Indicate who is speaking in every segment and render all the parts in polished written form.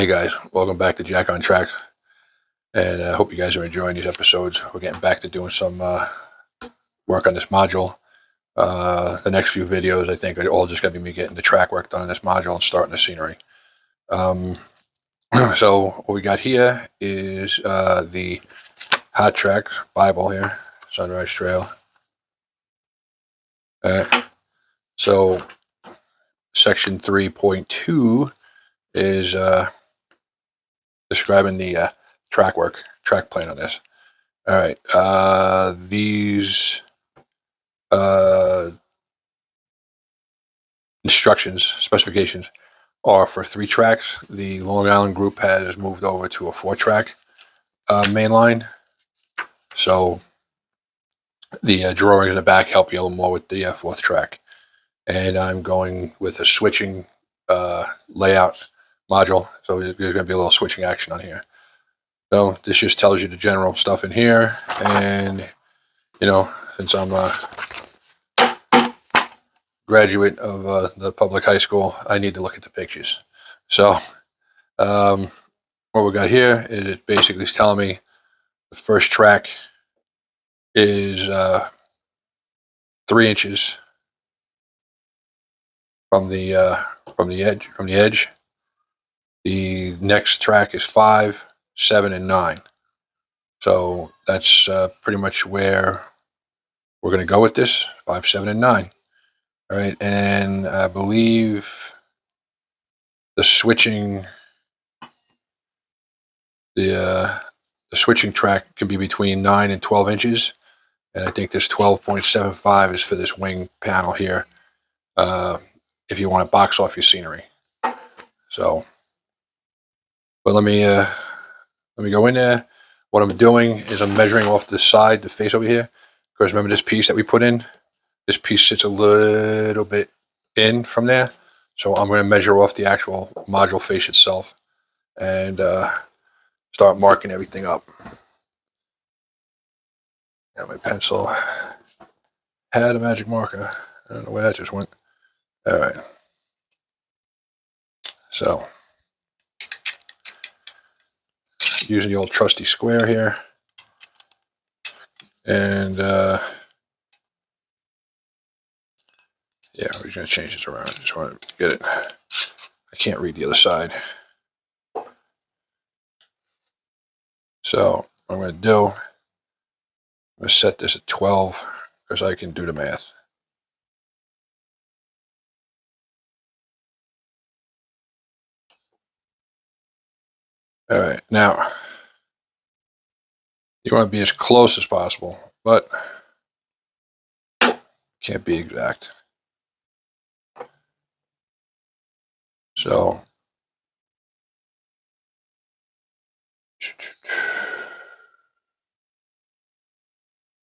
Speaker 1: Hey guys, welcome back to Jack on Track, and I hope you guys are enjoying these episodes. We're getting back to doing some work on this module. The next few videos, I think, are all just going to be me getting the track work done in this module and starting the scenery. So what we got here is the Hot Track Bible here, Sunrise Trail. So section 3.2 is describing the track plan on this. All right, these specifications are for 3 tracks. The Long Island group has moved over to a 4-track main line. So the drawings in the back help you a little more with the 4th track. And I'm going with a switching layout module. So there's going to be a little switching action on here. So this just tells you the general stuff in here. And, you know, since I'm a graduate of the public high school, I need to look at the pictures. So what we got here is it basically telling me the first track is 3 inches from the edge. The next track is 5, 7, and 9. So that's pretty much where we're going to go with this: 5, 7, and 9. All right, and I believe the switching track can be between 9 and 12 inches, and I think this 12.75 is for this wing panel here. If you want to box off your scenery. So, but let me go in there. What I'm doing is I'm measuring off the side, the face over here. Because remember this piece that we put in? This piece sits a little bit in from there. So I'm going to measure off the actual module face itself and start marking everything up. Got my pencil. Had a magic marker. I don't know where that just went. All right. So using the old trusty square here. And yeah, we're just going to change this around. Just want to get it. I can't read the other side. So what I'm going to do, I'm going to set this at 12 because I can do the math. All right, now you want to be as close as possible, but can't be exact. So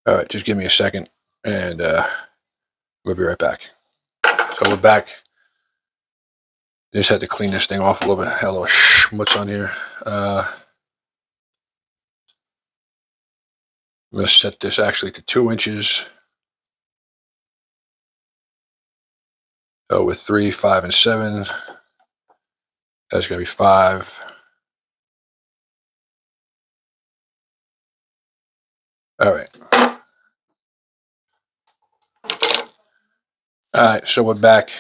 Speaker 1: all right, just give me a second and we'll be right back. So we're back. Just had to clean this thing off a little bit. Had a little schmutz on here. I'm going to set this actually to 2 inches. So with 3, 5, and 7, that's going to be 5. All right. All right, so we're back.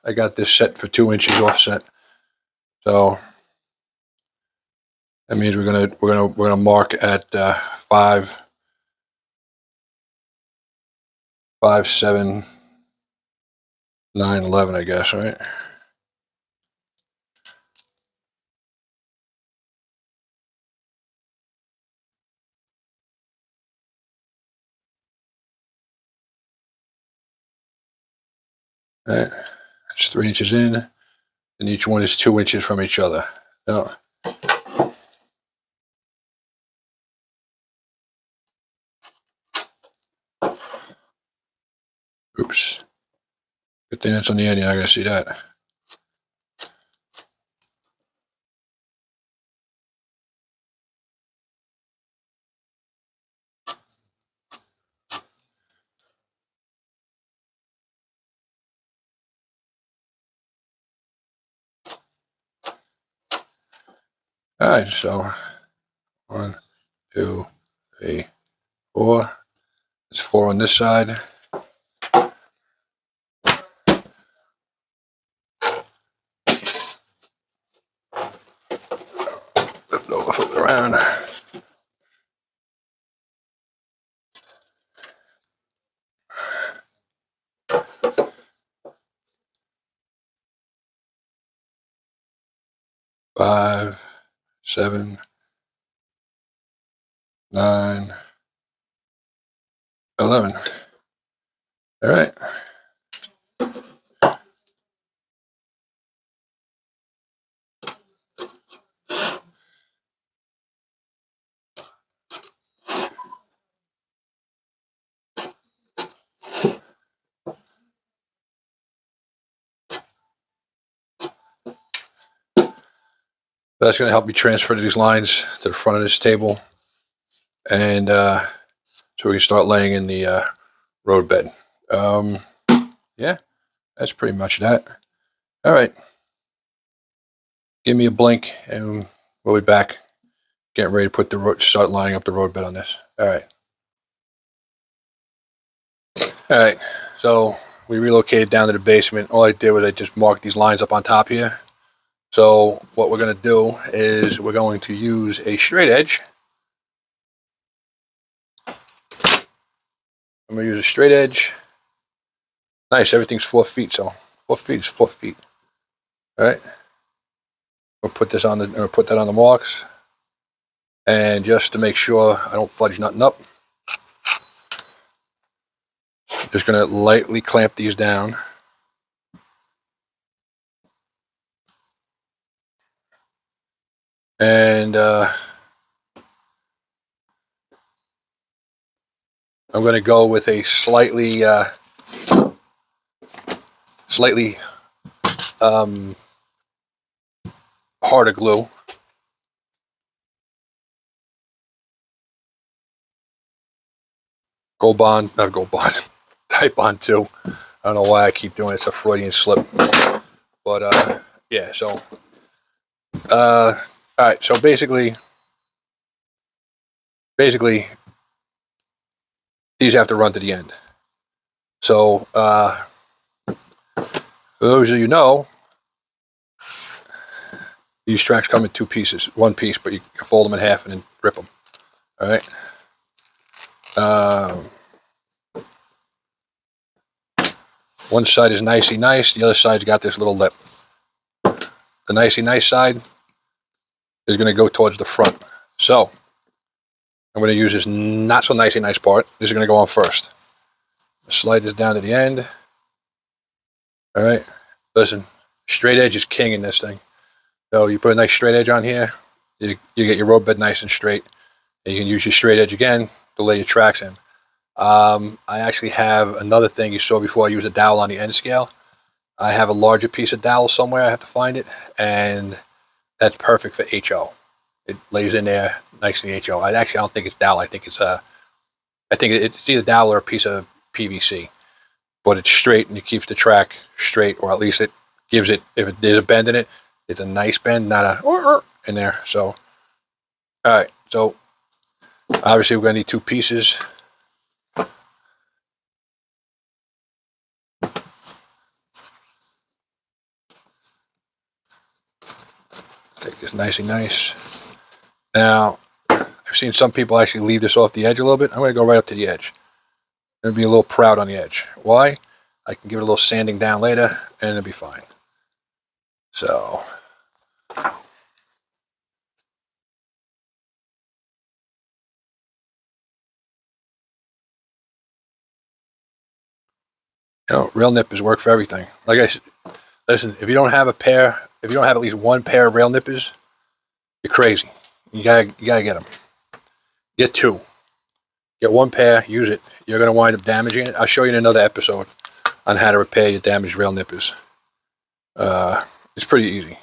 Speaker 1: I got this set for 2 inches offset. So that means we're gonna mark at 5, 7, 9, 11, I guess, right? All right. It's 3 inches in, and each one is 2 inches from each other. Now, oops. Good thing that's on the end. You're not gonna see that. All right, so 1, 2, 3, 4. There's 4 on this side. Flip it over, flip it around. 5, 7, 9, 11. All right. That's going to help me transfer these lines to the front of this table, and so we can start laying in the road bed. Yeah, that's pretty much that. All right. Give me a blink, and we'll be back getting ready to put start lining up the road bed on this. All right. All right. So we relocated down to the basement. All I did was I just marked these lines up on top here. So what we're going to do is we're going to use a straight edge. I'm going to use a straight edge. Nice. Everything's 4 feet. So 4 feet is 4 feet. All right. We'll put this on or put that on the marks. And just to make sure I don't fudge nothing up, I'm just going to lightly clamp these down. And I'm going to go with a slightly harder glue. Gold Bond, not Gold Bond, Type Bond 2. I don't know why I keep doing it. It's a Freudian slip. But yeah, so all right, so basically these have to run to the end. So for those of you know, these tracks come in 2 pieces, 1 piece, but you can fold them in half and then rip them. All right. One side is nicey nice. The other side's got this little lip. The nicey nice side is going to go towards the front. So I'm going to use this not so nicey nice part. This is going to go on first. Slide this down to the end. All right. Listen, straight edge is king in this thing. So you put a nice straight edge on here. You get your road bed nice and straight. And you can use your straight edge again to lay your tracks in. I actually have another thing you saw before. I use a dowel on the end scale. I have a larger piece of dowel somewhere. I have to find it. And that's perfect for HO. It lays in there nice and HO. I don't think it's dowel. I think it's it's either dowel or a piece of PVC. But it's straight and it keeps the track straight, or at least it gives it, if there's a bend in it, it's a nice bend, not a in there. So, all right. So obviously we're going to need 2 pieces. Take this nicey nice. Now, I've seen some people actually leave this off the edge a little bit. I'm going to go right up to the edge. I'm going to be a little proud on the edge. Why? I can give it a little sanding down later, and it'll be fine. So, rail nippers work for everything. Like I said, listen, if you don't have at least 1 pair of rail nippers, you're crazy. You gotta get them. Get 2. Get 1 pair, use it. You're going to wind up damaging it. I'll show you in another episode on how to repair your damaged rail nippers. It's pretty easy.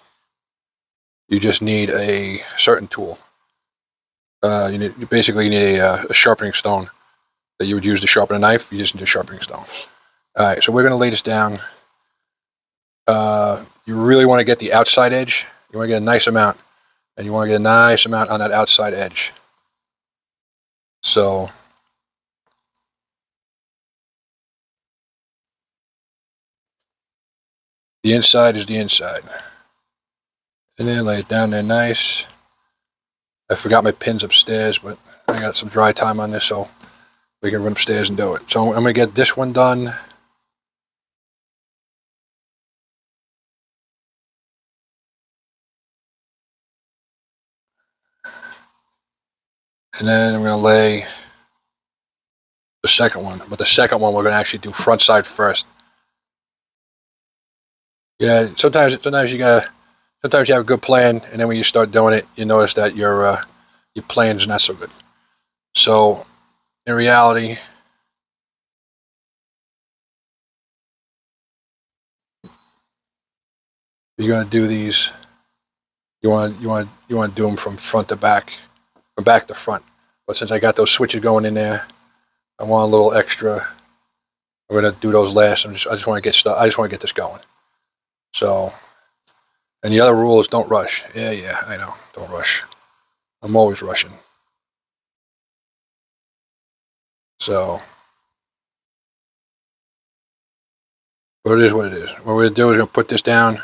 Speaker 1: You just need a certain tool. You basically need a sharpening stone that you would use to sharpen a knife. You just need a sharpening stone. All right, so we're going to lay this down. You really want to get the outside edge. You want to get a nice amount. And you want to get a nice amount on that outside edge. So the inside is the inside. And then lay it down there nice. I forgot my pins upstairs, but I got some dry time on this, so we can run upstairs and do it. So I'm going to get this one done. And then I'm going to lay the second one. But the second one we're going to actually do front side first. Yeah, sometimes you gotta. Sometimes you have a good plan, and then when you start doing it, you notice that your plan's not so good. So, in reality, you're gonna do these. You want to do them from front to back, from back to front. But since I got those switches going in there, I want a little extra. I'm gonna do those last. I just want to get stuff. I just want to get this going. So, and the other rule is don't rush. Yeah, I know. Don't rush. I'm always rushing. So, but it is what it is. What we're gonna do is gonna put this down.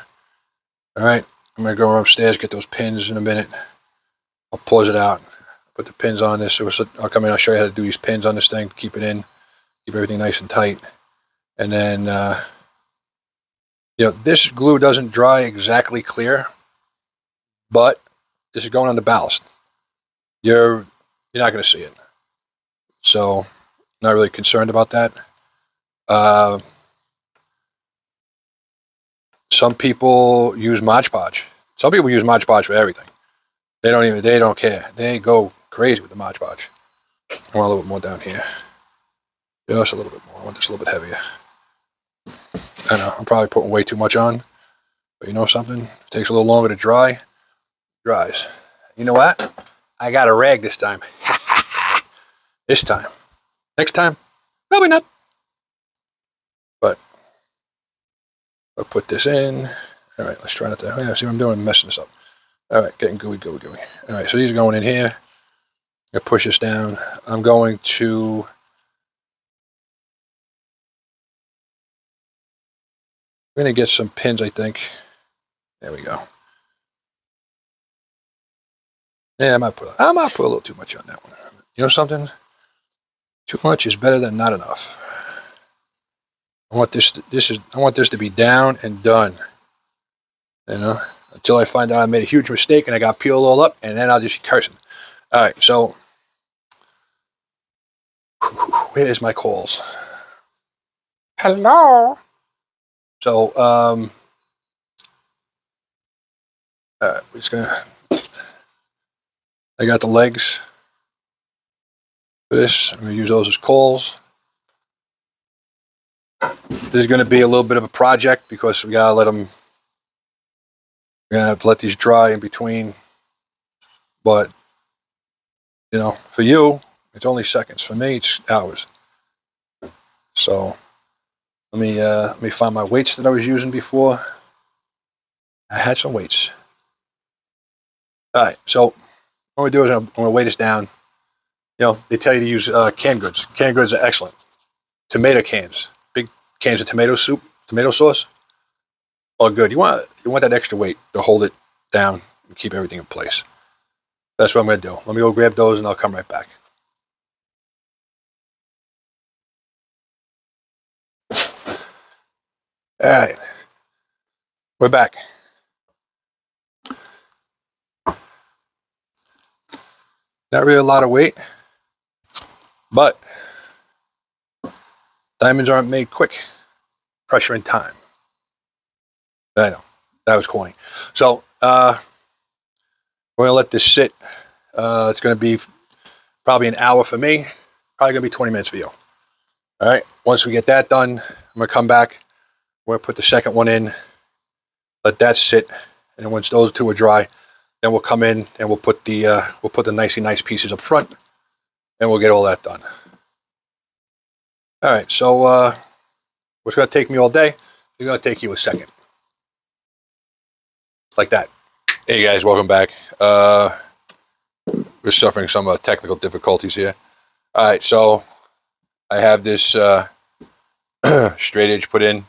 Speaker 1: All right, I'm gonna go upstairs, get those pins in a minute. I'll pause it out, put the pins on this. I'll come in, I'll show you how to do these pins on this thing, keep it in, keep everything nice and tight. And then, this glue doesn't dry exactly clear, but this is going on the ballast. You're not gonna see it. So, not really concerned about that. Some people use Mod Podge. Some people use Mod Podge for everything. They don't care. They go crazy with the Mod Podge. I want a little bit more down here. Just a little bit more. I want this a little bit heavier. I know, I'm probably putting way too much on. But you know something? It takes a little longer to dry. It dries. You know what? I got a rag this time. This time. Next time? Probably not. But I'll put this in. All right, let's try not to. Yeah, see what I'm doing? I'm messing this up. All right, getting gooey. All right, so these are going in here. I push this down. I'm going to get some pins, I think. There we go. Yeah, I might put a little too much on that one. You know something? Too much is better than not enough. I want this to be down and done. Until I find out I made a huge mistake and I got peeled all up, and then I'll just be cursing. All right, so where is my calls? Hello. So we're just gonna. I got the legs for this. I'm gonna use those as calls. This is gonna be a little bit of a project because we gotta let them. We're gonna have to let these dry in between. But for you, it's only seconds. For me, it's hours. So let me find my weights that I was using before. I had some weights. All right, so what we do is I'm going to weigh this down. They tell you to use canned goods. Canned goods are excellent. Tomato cans, big cans of tomato soup, tomato sauce, are good. You want that extra weight to hold it down and keep everything in place. That's what I'm going to do. Let me go grab those and I'll come right back. All right, we're back. Not really a lot of weight, but diamonds aren't made quick. Pressure and time. I know, that was corny. So we're going to let this sit. It's going to be probably an hour for me. Probably going to be 20 minutes for you. All right, once we get that done, I'm going to come back. We're going to put the second one in, let that sit, and once those two are dry, then we'll come in and we'll put the nice pieces up front, and we'll get all that done. All right, so what's going to take me all day is going to take you a second. Like that. Hey guys, welcome back. We're suffering some technical difficulties here. All right, so I have this straight edge put in.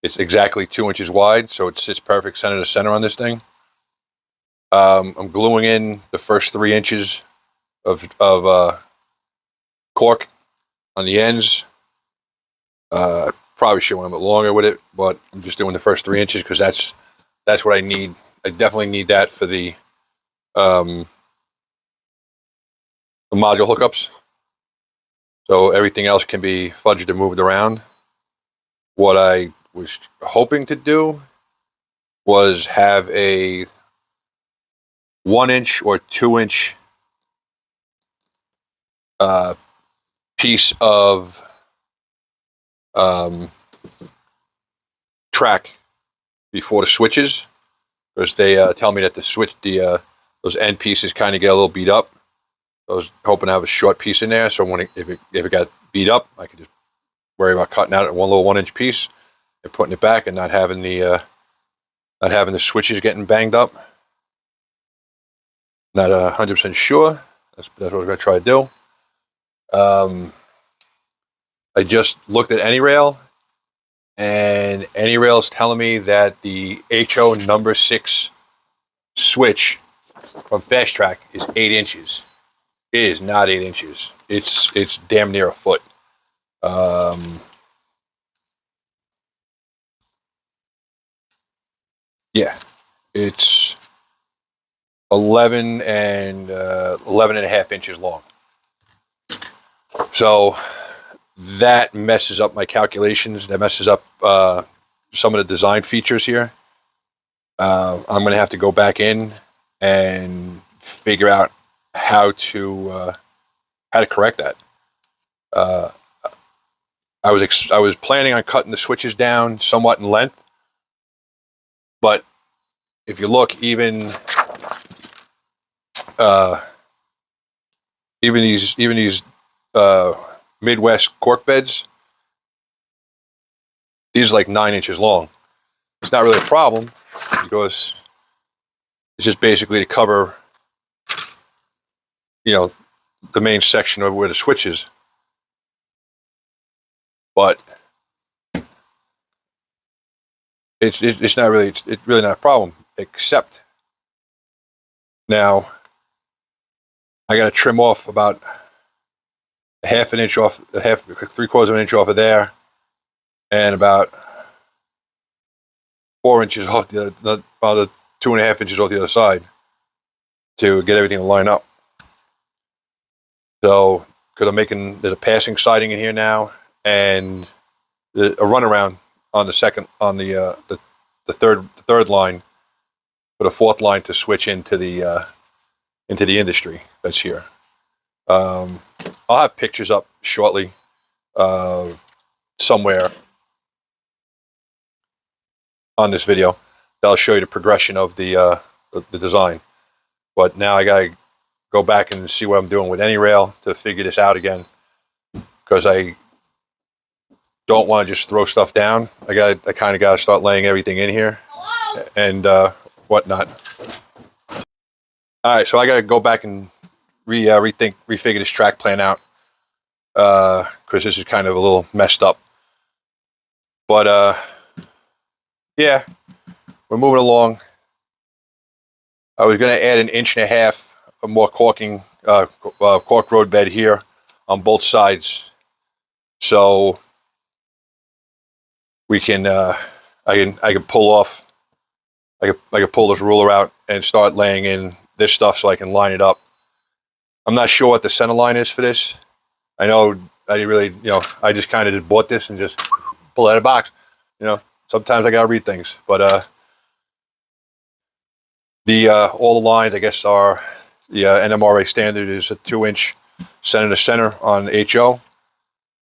Speaker 1: It's exactly 2 inches wide, so it sits perfect center to center on this thing. I'm gluing in the first 3 inches of cork on the ends. Probably should went a bit longer with it, but I'm just doing the first 3 inches because that's what I need. I definitely need that for the module hookups. So everything else can be fudged and moved around. What I was hoping to do was have a 1 inch or 2 inch piece of track before the switches, because they tell me that those end pieces kind of get a little beat up. I was hoping to have a short piece in there, so if it got beat up, I could just worry about cutting out one little 1 inch piece and putting it back, and not having the switches getting banged up. Not 100% sure. That's what we're gonna try to do. I just looked at AnyRail, and AnyRail is telling me that the HO number 6 switch from Fast Track is 8 inches. It is not 8 inches. It's damn near a foot. Yeah, it's 11 and 11.5 inches long. So that messes up my calculations. That messes up some of the design features here. I'm going to have to go back in and figure out how to correct that. I was planning on cutting the switches down somewhat in length, but if you look, even these Midwest cork beds, these are like 9 inches long. It's not really a problem because it's just basically to cover, the main section of where the switch is. But it's not really it's really not a problem, except now I got to trim off about a half an inch off, 3/4 of an inch off of there, and about 4 inches off the 2.5 inches off the other side to get everything to line up. So, because there's a passing siding in here now, and a runaround on the third line, but a fourth line to switch into the industry that's here. I'll have pictures up shortly somewhere on this video that'll show you the progression of the design. But now I gotta go back and see what I'm doing with AnyRail to figure this out again, because I don't want to just throw stuff down. I kind of got to start laying everything in here. Hello? And whatnot. All right, so I got to go back and refigure this track plan out, because this is kind of a little messed up. But yeah, we're moving along. I was going to add 1.5 inches of more corking, cork road bed here on both sides, so we can I can pull off. I can pull this ruler out and start laying in this stuff so I can line it up. I'm not sure what the center line is for this. I know I didn't really, I just kind of just bought this and just pull it out of the box. Sometimes I gotta read things, but all the lines, I guess, are the NMRA standard is a 2 inch center to center on HO.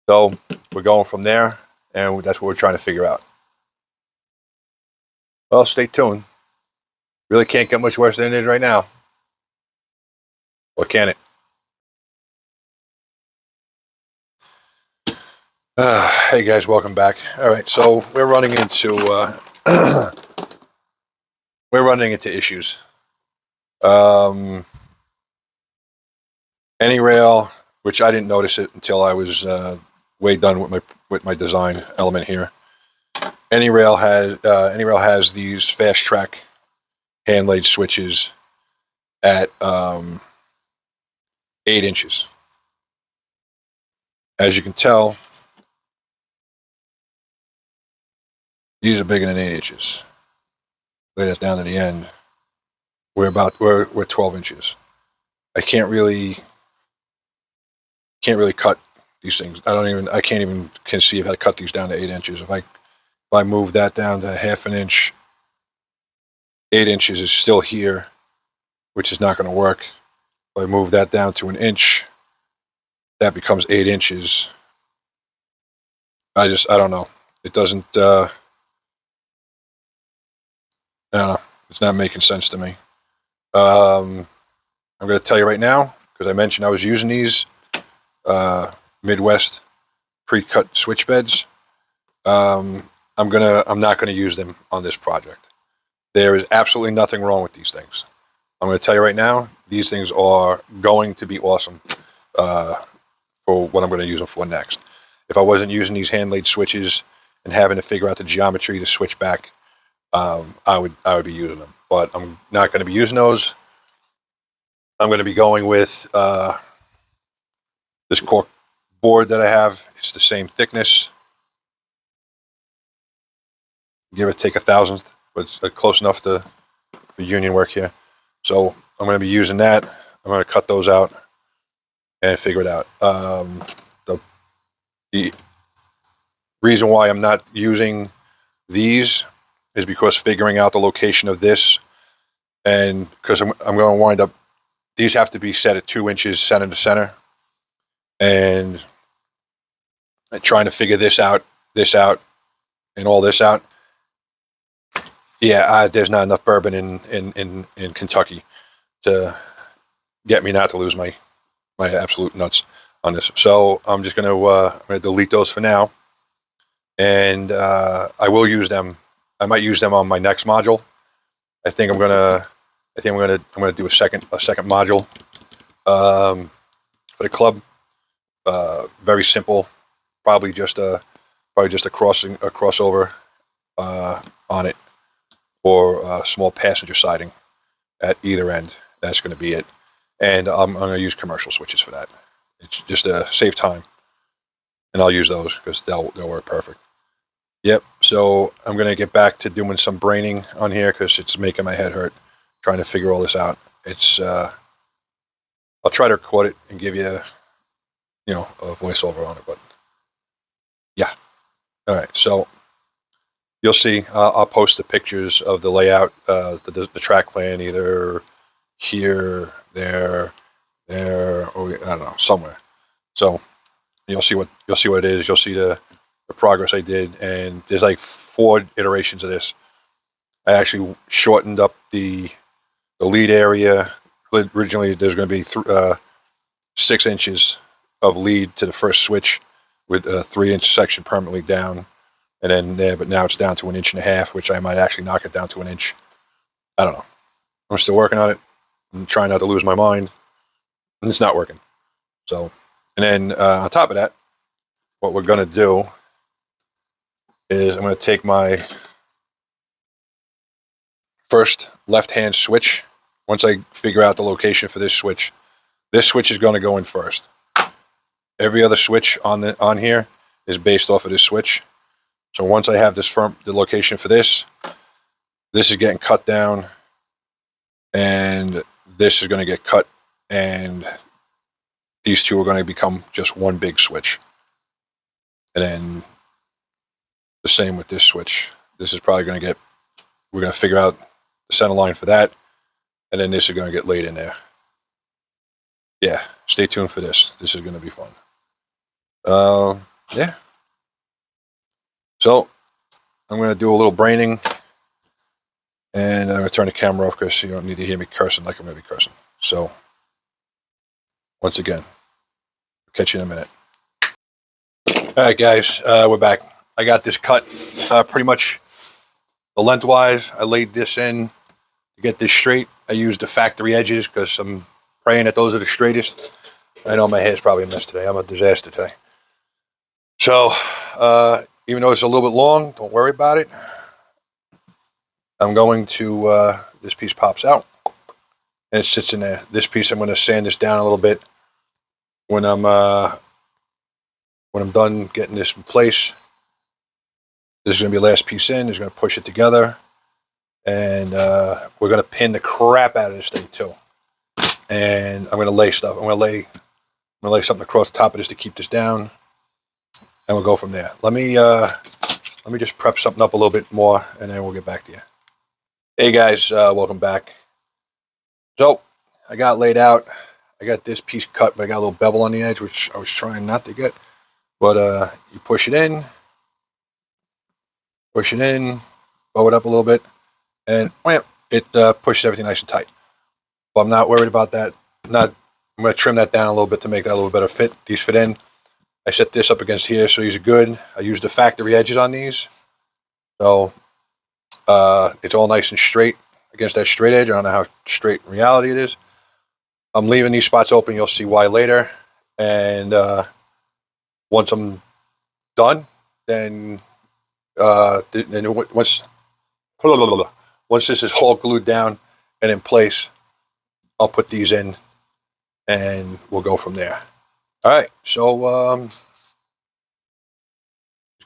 Speaker 1: So we're going from there, and that's what we're trying to figure out. Well, stay tuned. Really can't get much worse than it is right now. Or can it? Hey guys, welcome back. All right, so we're running into issues. Any rail, which I didn't notice it until I was way done with my design element here. Any rail has these fast track hand laid switches at 8 inches. As you can tell, these are bigger than 8 inches. Lay that down to the end. We're 12 inches. I can't really cut these things. I can't even conceive how to cut these down to 8 inches. If I move that down to half an inch, 8 inches is still here, which is not going to work. If I move that down to an inch, that becomes 8 inches. I don't know. It doesn't, I don't know. It's not making sense to me. I'm going to tell you right now, because I mentioned I was using these Midwest pre-cut switch beds. I'm not gonna use them on this project. There is absolutely nothing wrong with these things. I'm going to tell you right now, these things are going to be awesome for what I'm going to use them for next. If I wasn't using these hand-laid switches and having to figure out the geometry to switch back, I would be using them. But I'm not going to be using those. I'm going to be going with this cork board that I have. It's the same thickness. Give or take a thousandth, but it's close enough to the union work here. So I'm going to be using that. I'm going to cut those out and figure it out. The reason why I'm not using these is because figuring out the location of this, and because I'm going to wind up, these have to be set at 2 inches center to center, and trying to figure this out, and all this out. Yeah, there's not enough bourbon in Kentucky to get me not to lose my absolute nuts on this. So I'm just going to delete those for now, and I will use them. I might use them on my next module. I think I'm gonna do a second module for the club. Very simple, probably just a crossover on it, or a small passenger siding at either end. That's going to be it. And I'm going to use commercial switches for that. It's just to save time, and I'll use those because they'll work perfect. Yep. So I'm going to get back to doing some braining on here because it's making my head hurt trying to figure all this out. It's I'll try to record it and give you a voiceover on it, but yeah. All right. So you'll see. I'll post the pictures of the layout, the track plan, either here, there, or I don't know, somewhere. So you'll see what it is. You'll see the progress I did, and there's like 4 iterations of this. I actually shortened up the lead area. Originally, there's going to be 6 inches of lead to the first switch with a 3-inch section permanently down, and then there. But now it's down to 1.5 inches, which I might actually knock it down to 1 inch. I don't know. I'm still working on it. I'm trying not to lose my mind, and it's not working. So, and then on top of that, what we're going to do is I'm going to take my first left-hand switch. Once I figure out the location for this switch is going to go in first. Every other switch on here is based off of this switch. So once I have the location for this is getting cut down, and this is going to get cut, and these two are going to become just one big switch. And then the same with this switch. This is probably going to get, we're going to figure out the center line for that, and then this is going to get laid in there. Yeah, stay tuned for this. This is going to be fun. Yeah. So I'm going to do a little braining, and I'm going to turn the camera off because you don't need to hear me cursing like I'm going to be cursing. So once again, catch you in a minute. All right, guys, we're back. I got this cut pretty much the lengthwise. I laid this in To get this straight, I use the factory edges because I'm praying that those are the straightest. I know my hair's probably a mess today. I'm a disaster today. So, even though it's a little bit long, don't worry about it. I'm going to, this piece pops out and it sits in there. This piece, I'm going to sand this down a little bit when I'm done getting this in place. This is going to be the last piece in. It's going to push it together, and we're going to pin the crap out of this thing too. And I'm going to lay stuff. I'm going to lay something across the top of this to keep this down, and we'll go from there. Let me just prep something up a little bit more, and then we'll get back to you. Hey guys, welcome back. So I got laid out. I got this piece cut, but I got a little bevel on the edge, which I was trying not to get. But you push it in, bow it up a little bit, and it pushes everything nice and tight. But I'm not worried about that. I'm going to trim that down a little bit to make that a little better fit. These fit in. I set this up against here, so these are good. I use the factory edges on these. So it's all nice and straight against that straight edge. I don't know how straight in reality it is. I'm leaving these spots open. You'll see why later. And once I'm done, then once this is all glued down and in place, I'll put these in and we'll go from there. All right, so just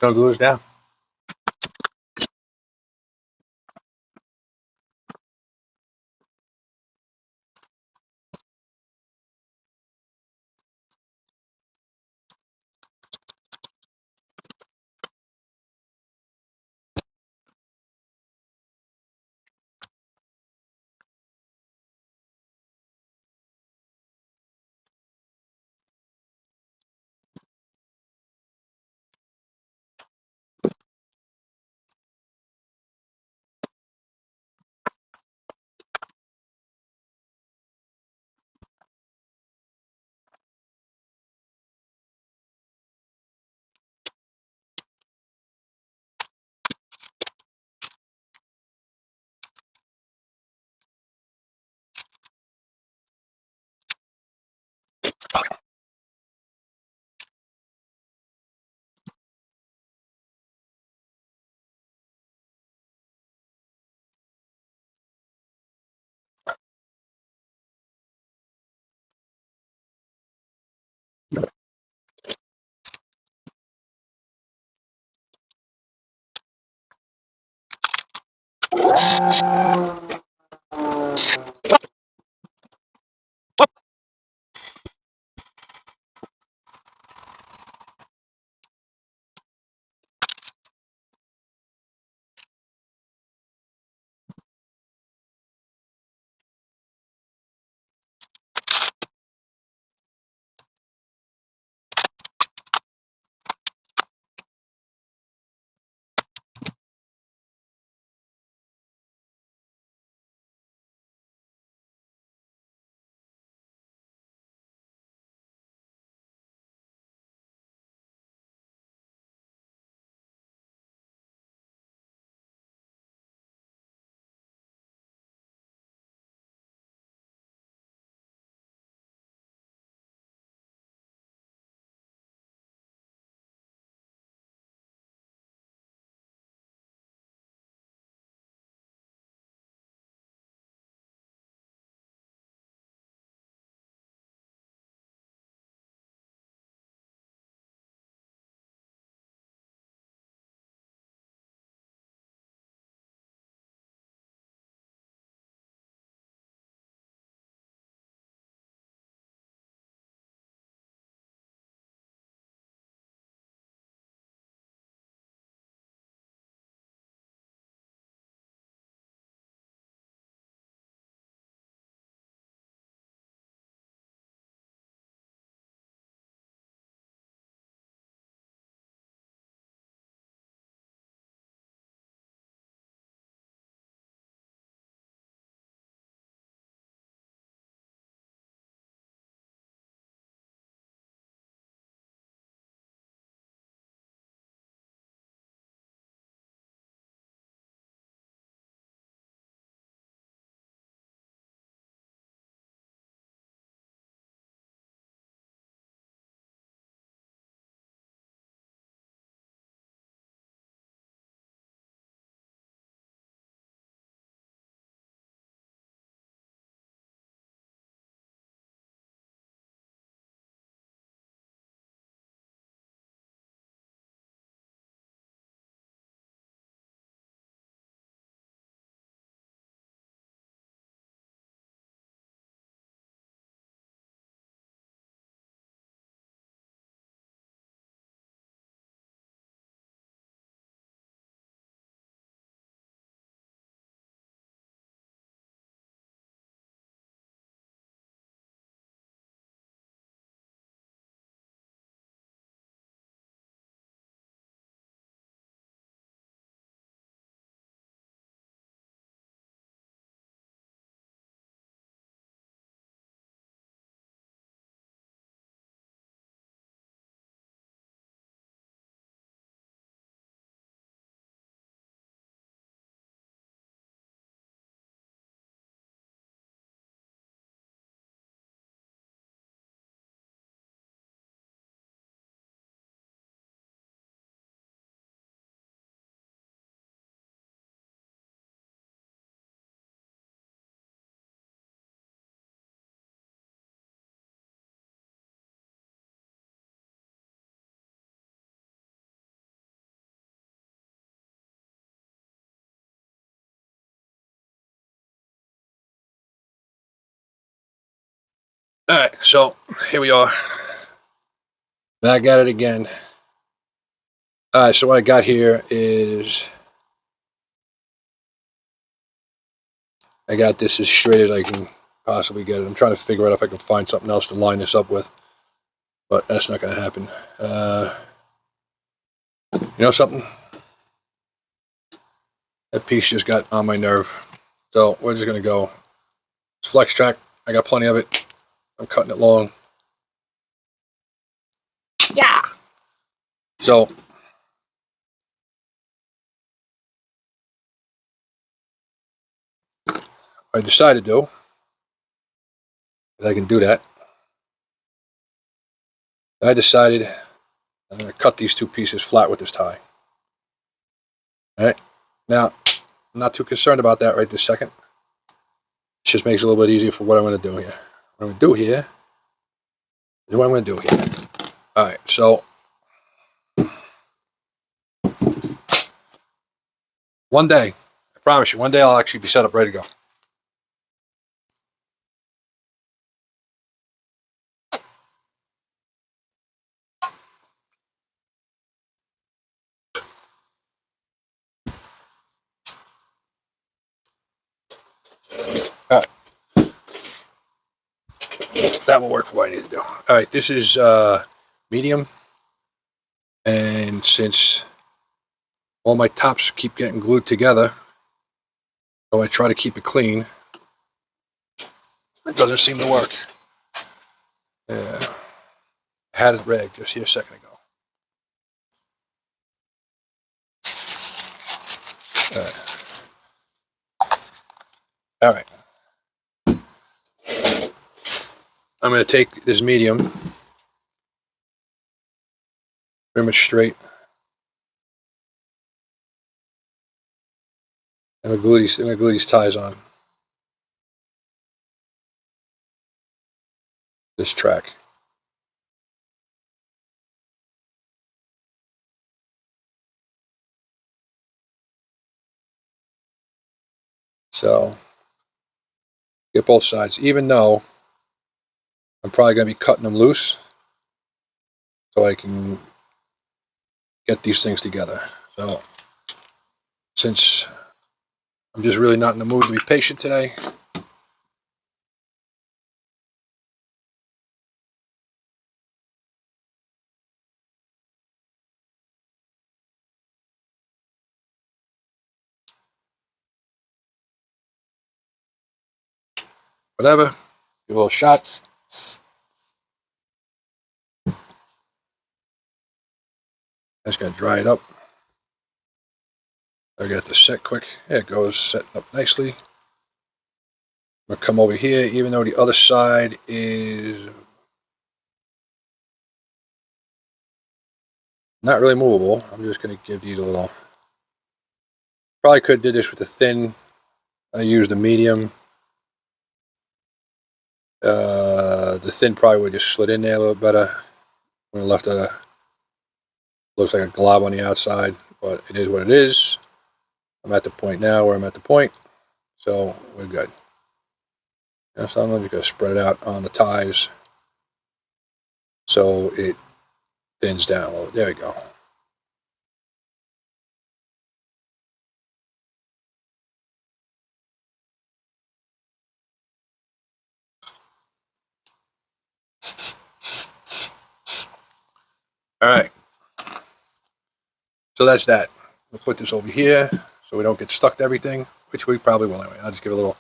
Speaker 1: gonna glue this down. All right, so here we are. Back at it again. All right, so what I got here is I got this as straight as I can possibly get it. I'm trying to figure out if I can find something else to line this up with, but that's not going to happen. You know something? That piece just got on my nerve. So we're just going to go. It's flex track. I got plenty of it. I'm cutting it long. Yeah. So I decided to, that I can do that. I decided I'm going to cut these two pieces flat with this tie. All right. Now, I'm not too concerned about that right this second. It just makes it a little bit easier for what I'm going to do here. What I'm going to do here is what I'm going to do here. All right. So one day, I promise you, one day I'll actually be set up ready to go. All right. That will work for what I need to do. All right. This is medium. And since all my tops keep getting glued together, so I try to keep it clean, it doesn't seem to work. I had it rigged just here a second ago. All right. I'm going to take this medium, pretty much straight, and I'm going to glue these ties on this track. So get both sides, even though I'm probably going to be cutting them loose so I can get these things together. So since I'm just really not in the mood to be patient today, whatever, give a little shot. I'm just going to dry it up. I got this set quick. There it goes, setting up nicely. I'm going to come over here, even though the other side is not really movable. I'm just going to give these a little. Probably could have did this with the thin. I used the medium. The thin probably would have just slid in there a little better. Would have left looks like a glob on the outside, but it is what it is. I'm at the point now where I'm at the point, so we're good. So I'm just going to spread it out on the ties so it thins down a little. There we go. All right. So that's that. We'll put this over here so we don't get stuck to everything, which we probably will anyway. I'll just give it a little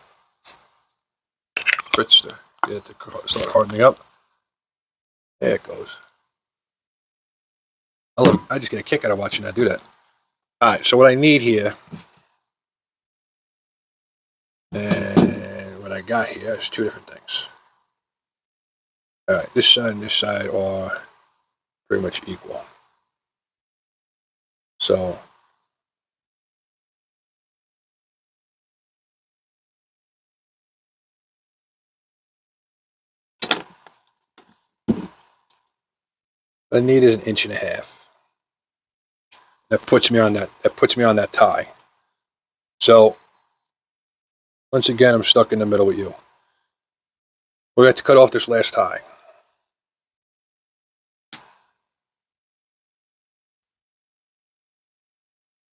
Speaker 1: spritz to get it to start hardening up. There it goes. I just get a kick out of watching that do that. All right, so what I need here, and what I got here is two different things. All right, this side and this side are pretty much equal. So I need is 1.5 inches. That puts me on that. That puts me on that tie. So once again, I'm stuck in the middle with you. We have to cut off this last tie.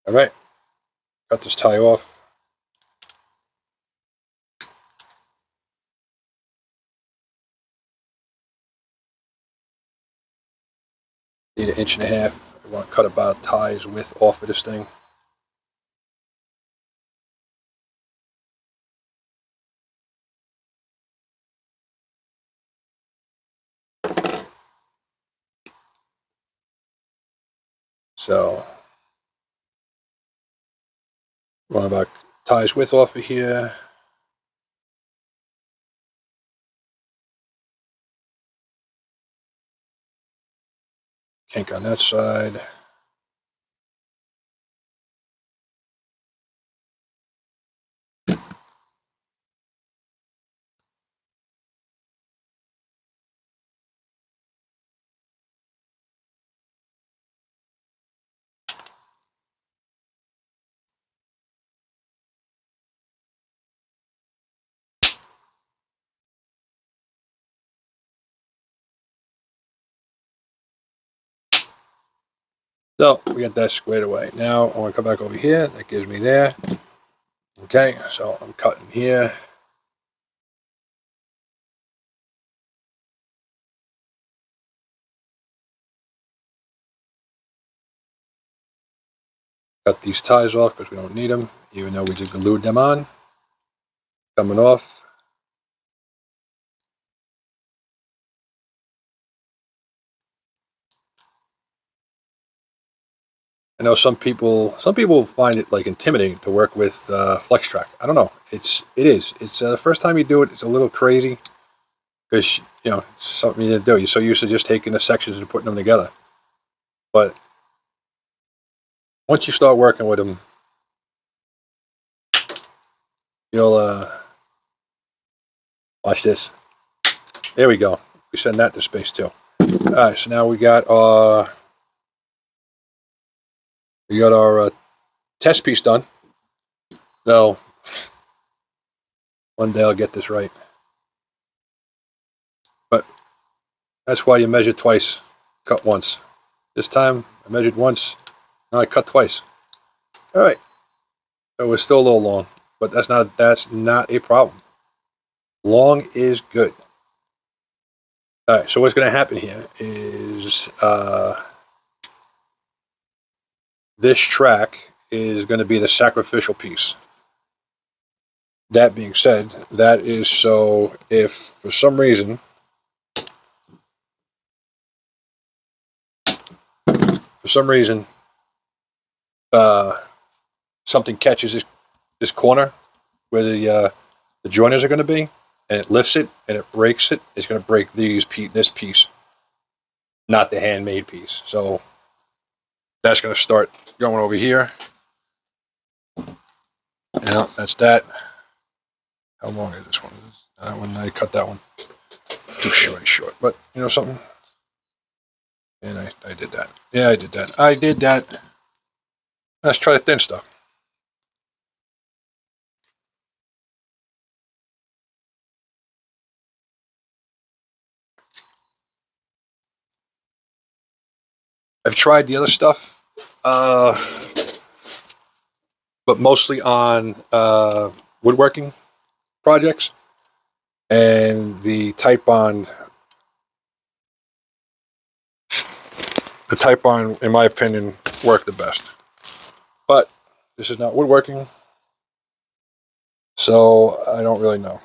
Speaker 1: All right, cut this tie off. Need 1.5 inches. I want to cut about tie's width off of this thing. So, want about tie's width off of here. Kink on that side. So we got that squared away. Now I want to come back over here. That gives me there. Okay, so I'm cutting here. Cut these ties off because we don't need them, even though we just glued them on. Coming off. I know some people find it like intimidating to work with flex track. I don't know. It is. It's the first time you do it. It's a little crazy because it's something you didn't do. You're so used to just taking the sections and putting them together. But once you start working with them, you'll watch this. There we go. We send that to space too. All right. So now we got our test piece done. So one day I'll get this right. But that's why you measure twice, cut once. This time I measured once, now I cut twice. All right. So we're still a little long, but that's not a problem. Long is good. All right. So what's going to happen here is this track is going to be the sacrificial piece. That being said, that is so if for some reason something catches this corner where the joiners are going to be, and it lifts it and it breaks it, it's going to break this piece, not the handmade piece. So that's going to start going over here. And that's that. How long is this one? That one, I cut that one too short. But you know something? And I did that. Yeah, I did that. Let's try the thin stuff. I've tried the other stuff, but mostly on woodworking projects, and the Type Bond, in my opinion, worked the best. But this is not woodworking, so I don't really know.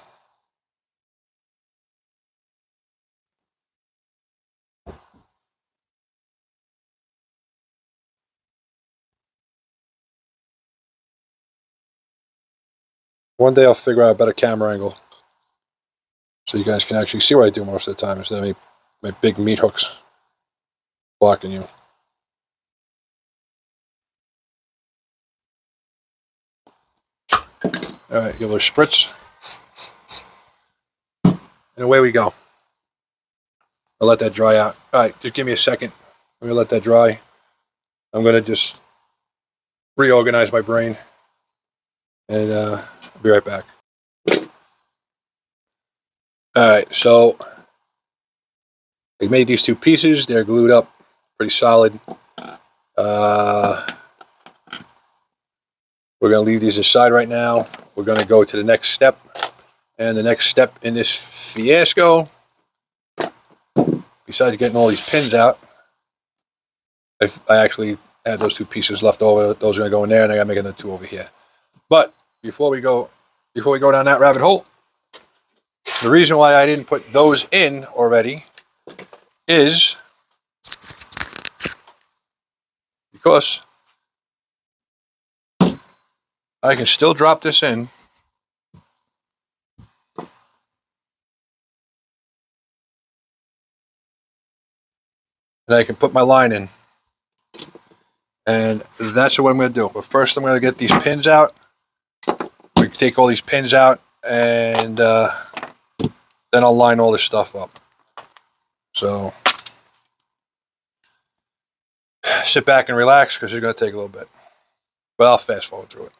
Speaker 1: One day I'll figure out a better camera angle so you guys can actually see what I do most of the time instead of my big meat hooks blocking you. All right, give it a spritz. And away we go. I'll let that dry out. All right, just give me a second. Let me let that dry. I'm going to just reorganize my brain, and I'll be right back. All right, so I made these two pieces. They're glued up pretty solid. We're going to leave these aside right now. We're going to go to the next step. And the next step in this fiasco, besides getting all these pins out, I actually had those two pieces left over. Those are going to go in there, and I got to make another two over here. But before we go down that rabbit hole, the reason why I didn't put those in already is because I can still drop this in, and I can put my line in. And that's what I'm going to do. But first I'm going to get these pins out. We can take all these pins out, and then I'll line all this stuff up. So sit back and relax, because it's going to take a little bit. But I'll fast forward through it.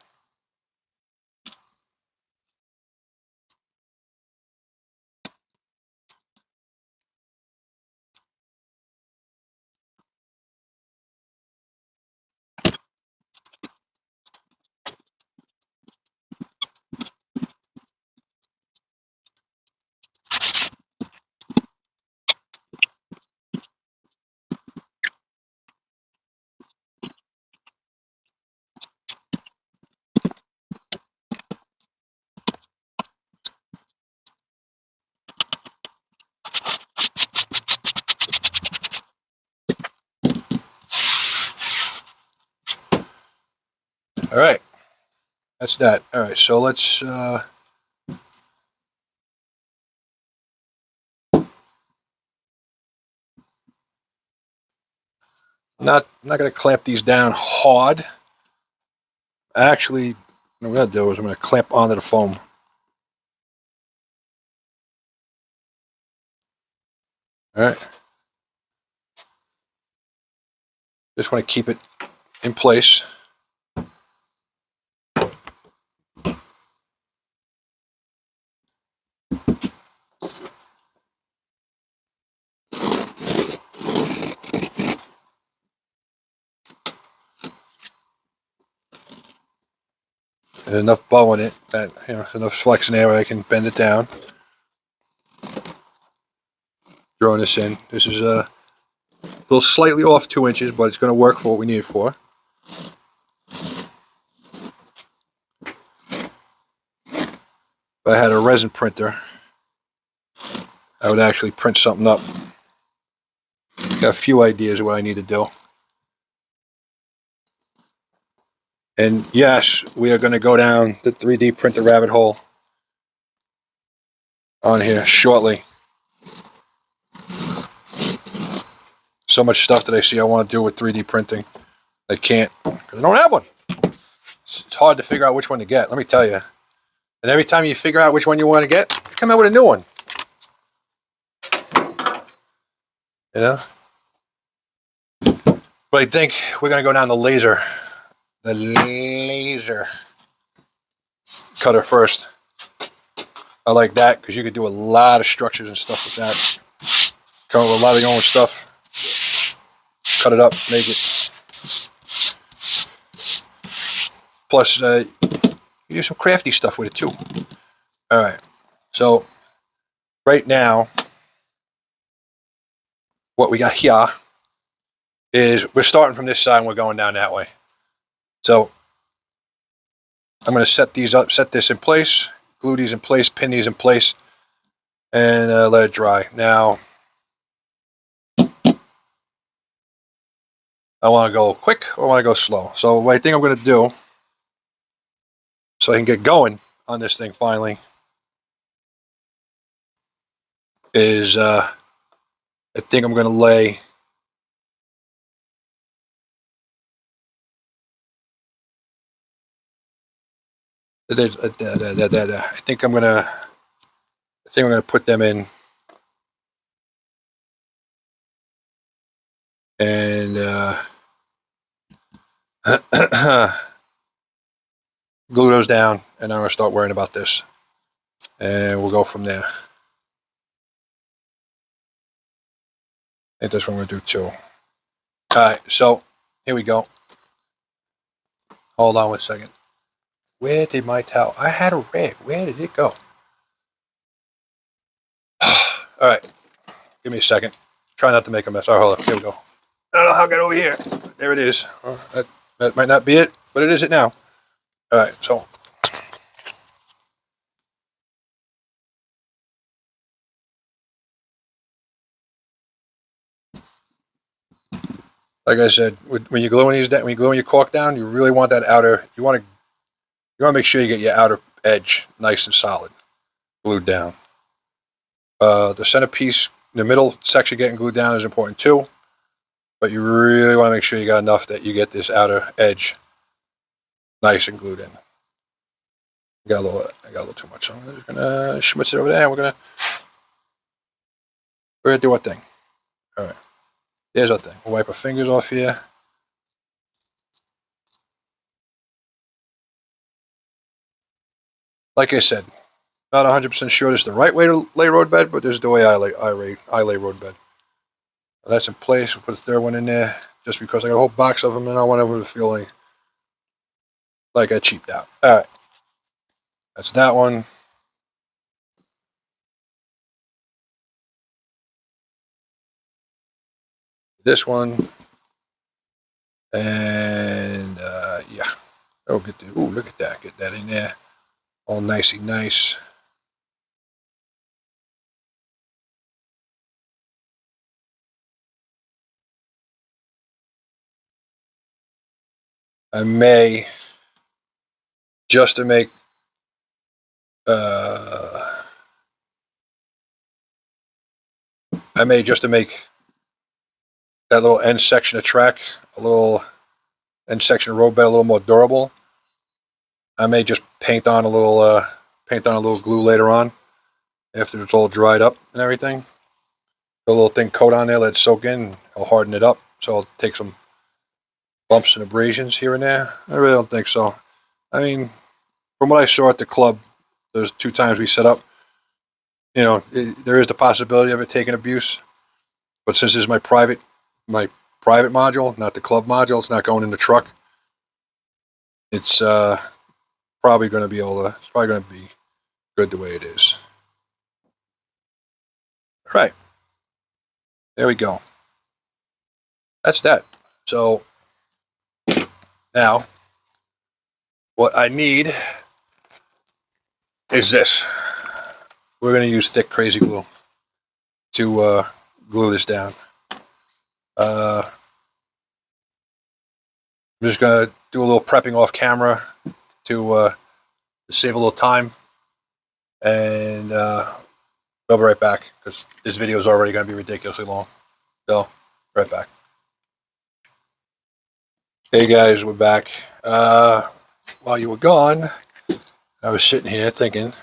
Speaker 1: All right. That's that. All right. So let's... not going to clamp these down hard. Actually, what I'm going to do is I'm going to clamp onto the foam. All right. Just want to keep it in place. There's enough bow in it that, you know, enough flexion there where I can bend it down. Throwing this in. This is a little slightly off 2 inches, but it's going to work for what we need it for. If I had a resin printer, I would actually print something up. Got a few ideas of what I need to do. And yes, we are going to go down the 3D printer rabbit hole on here shortly. So much stuff that I see I want to do with 3D printing. I can't, because I don't have one. It's hard to figure out which one to get, let me tell you. And every time you figure out which one you want to get, you come out with a new one. You know? But I think we're going to go down the laser cutter first. I like that because you could do a lot of structures and stuff with that. Come up with a lot of your own stuff. Cut it up, make it. Plus, you do some crafty stuff with it too. All right. So, right now, what we got here is we're starting from this side and we're going down that way. So, I'm going to set these up, set this in place, glue these in place, pin these in place, and let it dry. Now, I want to go quick or I want to go slow. So what I think I'm going to do, so I can get going on this thing finally, is I think I'm going to lay I think I'm going to put them in and glue those down, and I'm going to start worrying about this, and we'll go from there. think that's what I'm going to do too. Alright, so here we go. Hold on 1 second. Where did my towel? I had a rag. Where did it go? Alright, give me a second. Try not to make a mess. Alright, hold on. Here we go. I don't know how I got over here. There it is. That might not be it, but it is it now. Alright, so. Like I said, when you're gluing these down, when you're gluing your cork down, you really want that outer. You want to make sure you get your outer edge nice and solid, glued down. The centerpiece, the middle section getting glued down is important too, but you really want to make sure you got enough that you get this outer edge nice and glued in. I got a little too much. So I'm just gonna schmutz it over there. And we're gonna do our thing. All right, there's our thing. We'll wipe our fingers off here. Like I said, not 100% sure this is the right way to lay road bed, but this is the way I lay road bed. That's in place. We'll put a third one in there just because I got a whole box of them and I want everyone to feel like I cheaped out. All right, that's that one. This one, and yeah, oh, get the look at that, get that in there, all nicey nice. I may just to make that little end section of track, a little end section of road bed a little more durable. I may just paint on a little glue later on after it's all dried up and everything. Put a little thin coat on there, let it soak in. I'll harden it up, so I'll take some bumps and abrasions here and there. I really don't think so. I mean, from what I saw at the club, those 2 times we set up, there is the possibility of it taking abuse. But since this is my private module, not the club module, it's not going in the truck. It's probably going to be good the way it is. All right, there we go. That's that. So now, what I need is this. We're going to use thick crazy glue to glue this down. I'm just going to do a little prepping off camera to save a little time, and I'll be right back because this video is already going to be ridiculously long. So, right back. Hey guys, we're back. While you were gone, I was sitting here thinking.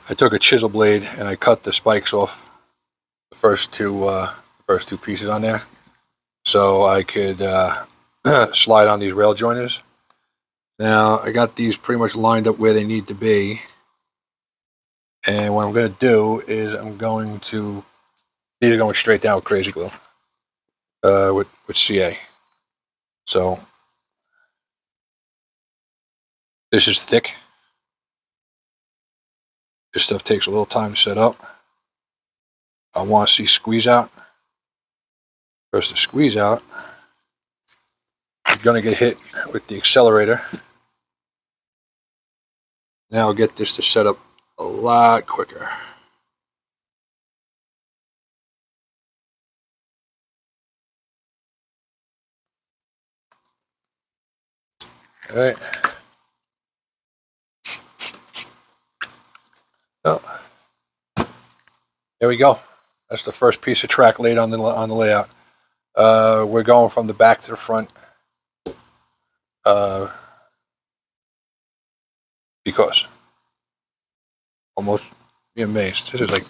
Speaker 1: I took a chisel blade and I cut the spikes off the first two pieces on there, so I could slide on these rail joiners. Now I got these pretty much lined up where they need to be, and what I'm going to do is these are going straight down with crazy glue with CA. So this is thick. This stuff takes a little time to set up. I want to see squeeze out. First, the squeeze out, you're going to get hit with the accelerator. Now I'll get this to set up a lot quicker. All right. Oh, there we go. That's the first piece of track laid on the layout. We're going from the back to the front because almost be amazed. This is like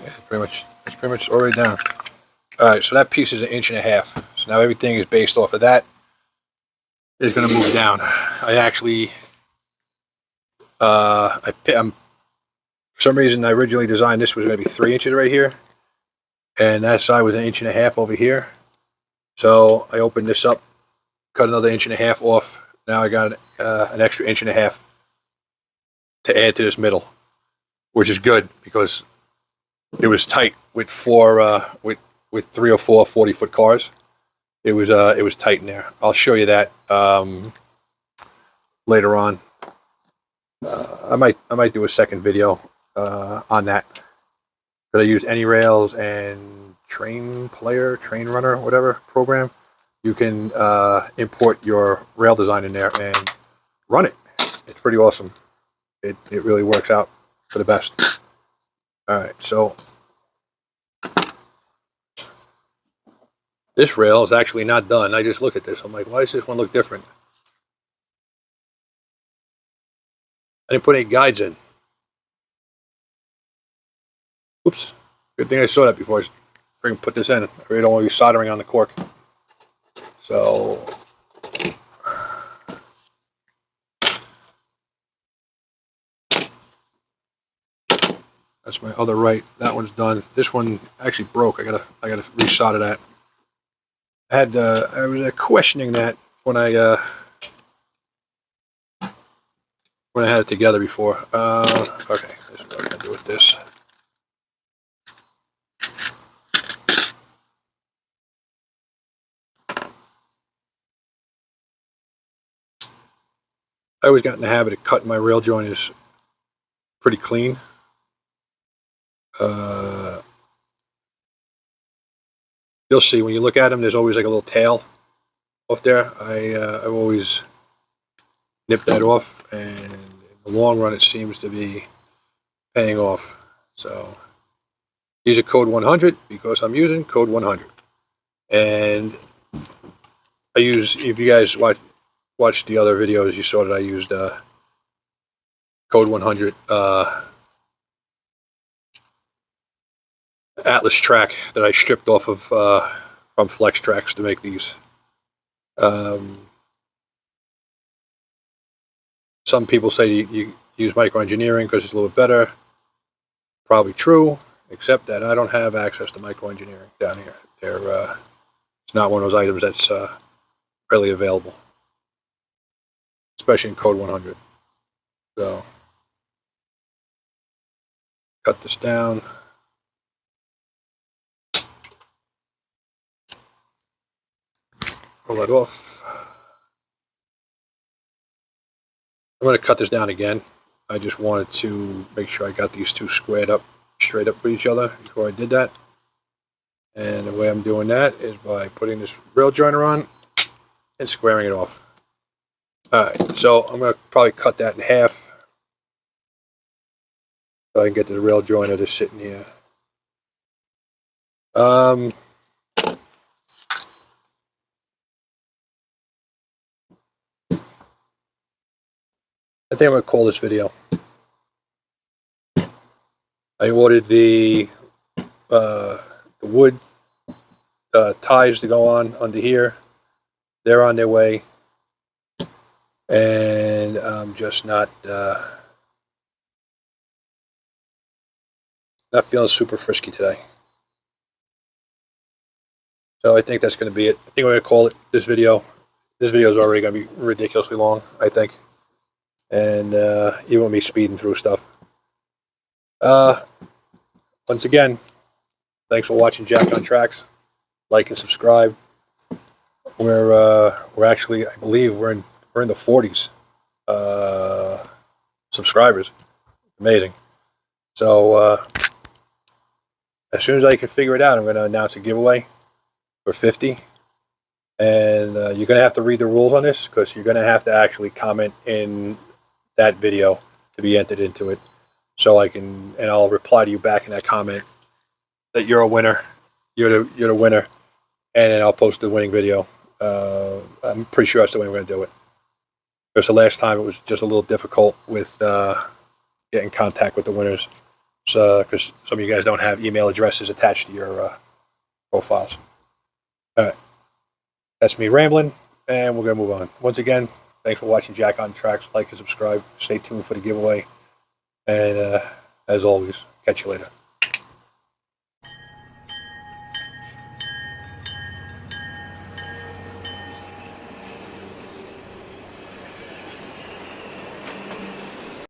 Speaker 1: That's pretty much already down. All right, so that piece is 1.5 inches. So now everything is based off of that. It's going to move down. I actually, for some reason, I originally designed this was going to be 3 inches right here, and that side was 1.5 inches over here. So I opened this up, cut another 1.5 inches off. Now I got an extra 1.5 inches to add to this middle, which is good because it was tight with with 3 or 4 40-foot cars. It was tight in there. I'll show you that later on. I might do a second video on that. But I use Any Rails and Train Runner, whatever program. You can import your rail design in there and run it. It's pretty awesome. It really works out for the best. All right, so this rail is actually not done. I just looked at this. I'm like, why does this one look different? I didn't put any guides in. Oops. Good thing I saw that before I put this in. I really don't want to be soldering on the cork. So that's my other right. That one's done. This one actually broke. I gotta resolder that. I was questioning that when I had it together before. Okay, this is what I'm gonna do with this. I always got in the habit of cutting my rail joiners pretty clean. You'll see when you look at them, there's always like a little tail off there. I've always nipped that off, and in the long run, it seems to be paying off. So these are code 100 because I'm using code 100, and I use. If you guys watched the other videos, you saw that I used code 100 Atlas track that I stripped off of from Flex Tracks to make these. Some people say you use microengineering because it's a little bit better. Probably true, except that I don't have access to microengineering down here. It's not one of those items that's readily available, especially in code 100. So cut this down. Pull that off. I'm going to cut this down again. I just wanted to make sure I got these two straight up with each other before I did that. And the way I'm doing that is by putting this rail joiner on and squaring it off. Alright, so I'm going to probably cut that in half so I can get to the rail joiner that's sitting here. I think I'm going to call this video. I ordered the wood ties to go on under here. They're on their way, and I'm just not feeling super frisky today. So I think that's going to be it. I think I'm going to call it this video. This video is already going to be ridiculously long, I think. And even with me speeding through stuff. Once again, thanks for watching Jack on Tracks. Like and subscribe. We're actually, I believe we're in the 40s subscribers. Amazing. So as soon as I can figure it out, I'm going to announce a giveaway for 50. And you're going to have to read the rules on this because you're going to have to actually comment in that video to be entered into it. So and I'll reply to you back in that comment that you're a winner. You're the winner, and then I'll post the winning video. I'm pretty sure that's the way we're going to do it. Because the last time it was just a little difficult with getting in contact with the winners. because some of you guys don't have email addresses attached to your profiles. All right, that's me rambling, and we're gonna move on. Once again, thanks for watching Jack on Tracks. Like and subscribe. Stay tuned for the giveaway, and as always, catch you later.